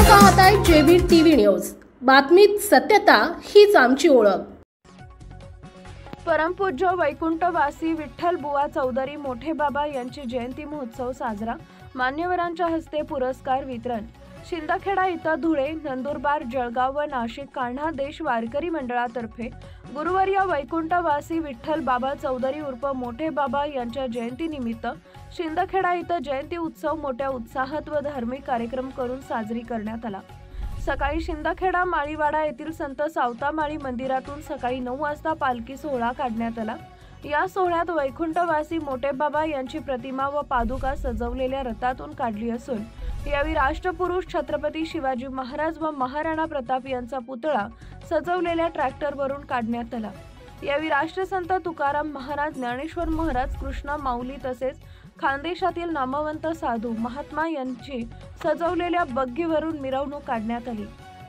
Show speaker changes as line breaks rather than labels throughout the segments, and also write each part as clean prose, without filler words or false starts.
पाहताय जेबीर TV news. बातमीत सत्यता हीच आमची ओळख।
परमपूज्य वैकुंठवासी विठ्ठल बुवा चौधरी मोठे बाबा यांची जयंती महोत्सव साजरा। मान्यवरांच्या हस्ते पुरस्कार वितरण। शिंदखेडा इथं धुळे, नंदुरबार, जळगाव व नाशिक कान्हा देश वारकरी मंडळातर्फे गुरुवारी वैकुंठवासी विठ्ठल बाबा चौधरी उर्फ मोठे बाबा यांच्या जयंतीनिमित्त शिंदखेडा इथं जयंती उत्सव मोठ्या उत्साहात व धार्मिक कार्यक्रम करून साजरी करण्यात आला। सकाळी शिंदखेडा माळीवाडा येथील संत सावतामाळी मंदिरातून सकाळी 9 वाजता पालखी सोहळा काढण्यात आला। या सोहळ्यात वैकुंठवासी मोठे बाबा यांची प्रतिमा व पादुका सजवलेल्या रथातून काढली असून यावेळी राष्ट्रपुरुष छत्रपती शिवाजी महाराज व महाराणा प्रताप यांचा पुतळा सजवलेल्या ट्रॅक्टरवरून काढण्यात आला। यावेळी राष्ट्रसंत तुकाराम महाराज, ज्ञानेश्वर महाराज, कृष्णा माऊली तसेच खानदेशातील नामवंत साधू महात्मा यांची सजवलेल्या बग्गीवरून मिरवणूक काढण्यात आली।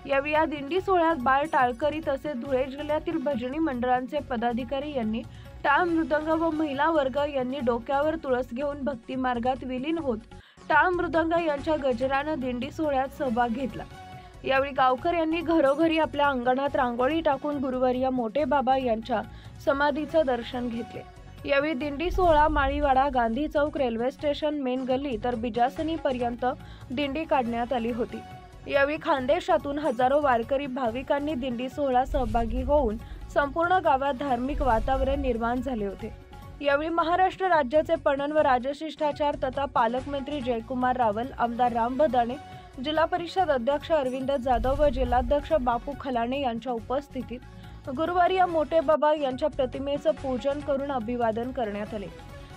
यावेळी या दिंडी सोहळ्यात बाळ टाळकरी तसेच धुळे जिल्ह्यातील भजनी मंडळांचे पदाधिकारी यांनी टाळ मृदंग व महिला वर्ग यांनी डोक्यावर तुळस घेऊन भक्ती मार्गात विलीन होत टाळ मृदंग यांच्या गजरानं दिंडी सोहळ्यात सहभाग घेतला। यावेळी गावकऱ्यांनी घरोघरी आपल्या अंगणात रांगोळी टाकून गुरुवर्य मोठे बाबा यांच्या समाधीचं दर्शन घेतले। यावेळी दिंडी सोहळा माळीवाडा, गांधी चौक, रेल्वे स्टेशन, मेन गल्ली तर बिजासनी पर्यंत दिंडी काढण्यात आली होती। यावेळी खानदेशातून हजारो वारकरी भाविकांनी दिंडी सोहळा सहभागी होऊन संपूर्ण गावात धार्मिक वातावरण निर्माण झाले होते। यावेळी महाराष्ट्र राज्याचे पणन व राजशिष्टाचार तथा पालकमंत्री जयकुमार रावल, आमदार राम भदाणे, जिल्हा परिषद अध्यक्ष अरविंद जाधव व जिल्हाध्यक्ष बापू खलाणे यांच्या उपस्थितीत गुरुवारी मोठे बाबा यांच्या प्रतिमेचं पूजन करून अभिवादन करण्यात आले।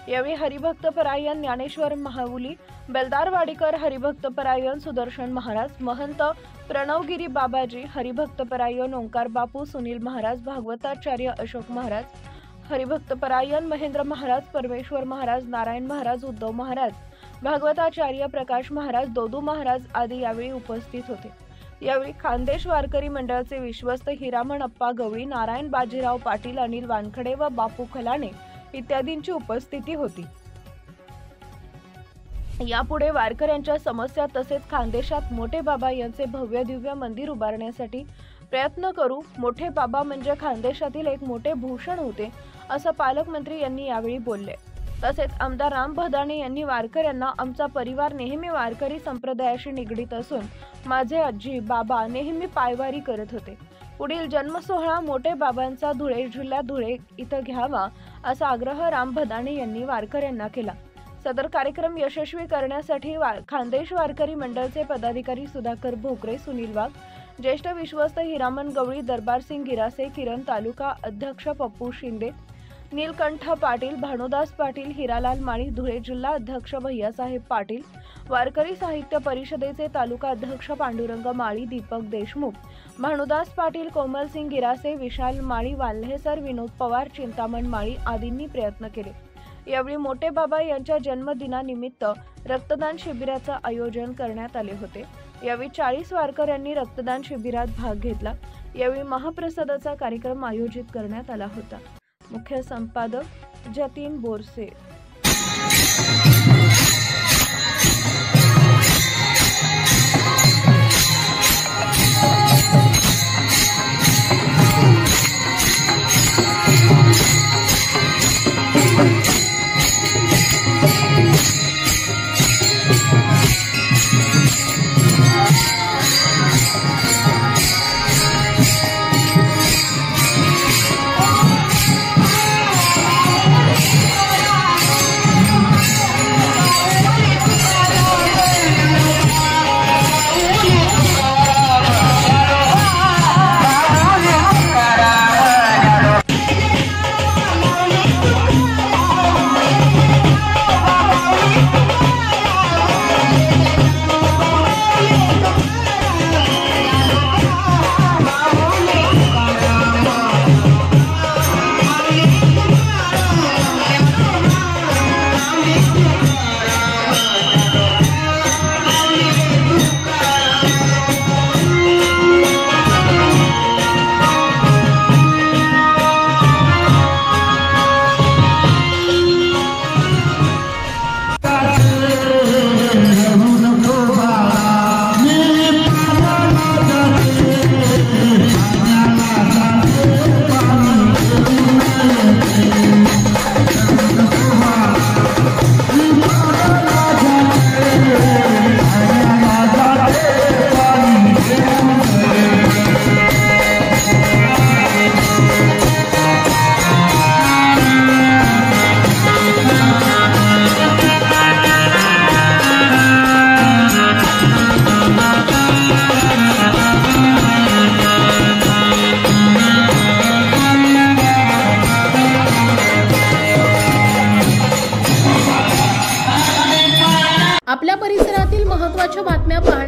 यावेळी हरिभक्तपरायण ज्ञानेश्वर माऊली, बेलदारवाडीकर, हरिभक्तपरायण सुदर्शन महाराज, महंत प्रणवगिरी बाबाजी, हरिभक्तपरायण ओंकार बापू, सुनील महाराज, भागवताचार्य अशोक महाराज, हरिभक्तपरायण महेंद्र महाराज, परमेश्वर महाराज, नारायण महाराज, उद्धव महाराज, भागवताचार्य प्रकाश महाराज, दोदू महाराज आदी यावेळी उपस्थित होते। यावेळी खानदेश वारकरी मंडळाचे विश्वस्त हिरामण अप्पा गवळी, नारायण बाजीराव पाटील, अनिल वानखडे व बापू खलाणे इत्यादींची उपस्थिती होती। यापुढे वारकऱ्यांच्या समस्या तसेच खानदेशात मोठे बाबा यांचे भव्य दिव्य मंदिर उभारण्यासाठी प्रयत्न करू। मोठे बाबा म्हणजे खानदेशातील एक मोठे भूषण होते असं पालकमंत्री यांनी यावेळी बोलले। तसेच आमदार राम भदाणे यांनी वारकऱ्यांना आमचा परिवार नेहमी वारकरी संप्रदायाशी निगडीत असून माझे आजी बाबा नेहमी पायवारी करत होते। पुढील जन्मसोहळा मोठे बाबांचा धुळे जिल्ह्यात धुळे इथं घ्यावा असा आग्रह राम भदाणे यांनी वारकऱ्यांना केला। सदर कार्यक्रम यशस्वी करण्यासाठी खानदेश वारकरी मंडळचे पदाधिकारी सुधाकर भोकरे, सुनील वाघ, ज्येष्ठ विश्वस्त हिरामण गवळी, दरबारसिंग गिरासे, किरण तालुका अध्यक्ष पप्पू शिंदे, नीलकंठ पाटील, भानुदास पाटील, हिरालाल माळी, धुळे जिल्हा अध्यक्ष भैयासाहेब पाटील, वारकरी साहित्य परिषदेचे तालुका अध्यक्ष पांडुरंग माळी, दीपक देशमुख, भानुदास पाटील, कोमलसिंग गिरासे, विशाल माळी, वाल्हेसर, विनोद पवार, चिंतामण माळी आदींनी प्रयत्न केले। यावेळी मोठे बाबा यांच्या जन्मदिनानिमित्त रक्तदान शिबिराचं आयोजन करण्यात आले होते। यावेळी 40 वारकऱ्यांनी रक्तदान शिबिरात भाग घेतला। यावेळी महाप्रसादाचा कार्यक्रम आयोजित करण्यात आला होता। मुख्य संपादक जतीन बोरसे।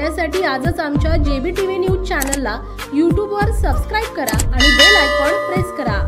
पाहण्यासाठी आजच आमच्या JBTV न्यूज चॅनलला यूट्यूबवर सबस्क्राईब करा आणि बेल आयकॉन प्रेस करा.